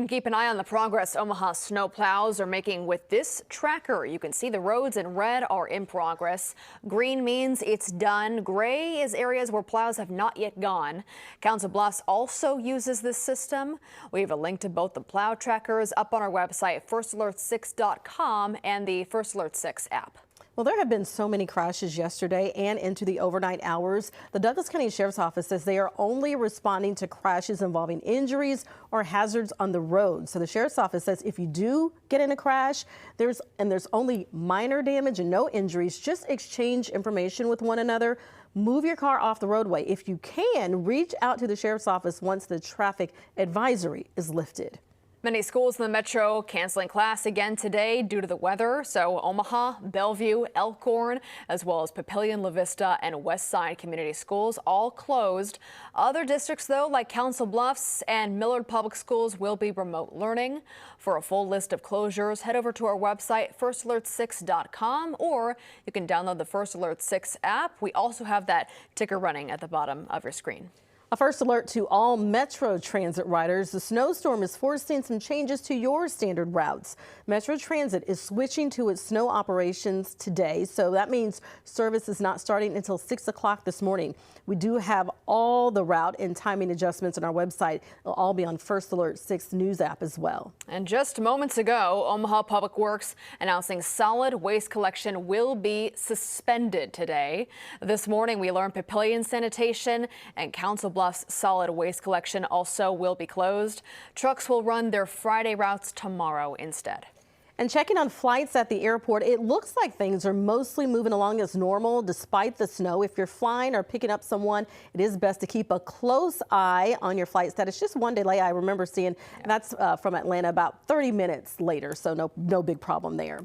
Keep an eye on the progress Omaha snow plows are making with this tracker. You can see the roads in red are in progress. Green means it's done. Gray is areas where plows have not yet gone. Council Bluffs also uses this system. We have a link to both the plow trackers up on our website, firstalert6.com, and the First Alert 6 app. Well, there have been so many crashes yesterday and into the overnight hours. The Douglas County Sheriff's Office says they are only responding to crashes involving injuries or hazards on the road. So the Sheriff's Office says if you do get in a crash, there's only minor damage and no injuries, just exchange information with one another. Move your car off the roadway. If you can, reach out to the Sheriff's Office once the traffic advisory is lifted. Many schools in the metro canceling class again today due to the weather. So Omaha, Bellevue, Elkhorn, as well as Papillion, La Vista, and Westside community schools all closed. Other districts, though, like Council Bluffs and Millard Public Schools, will be remote learning. For a full list of closures, head over to our website, firstalert6.com, or you can download the First Alert 6 app. We also have that ticker running at the bottom of your screen. A first alert to all Metro Transit riders. The snowstorm is forcing some changes to your standard routes. Metro Transit is switching to its snow operations today, so that means service is not starting until 6 o'clock this morning. We do have all the route and timing adjustments on our website. They'll all be on First Alert 6 news app as well. And just moments ago, Omaha Public Works announcing solid waste collection will be suspended today. This morning, we learned Papillion Sanitation and Council Bluffs solid waste collection also will be closed. Trucks will run their Friday routes tomorrow instead. And checking on flights at the airport, it looks like things are mostly moving along as normal despite the snow. If you're flying or picking up someone, it is best to keep a close eye on your flight status. Just one delay I remember seeing, that's from Atlanta about 30 minutes later, so no big problem there.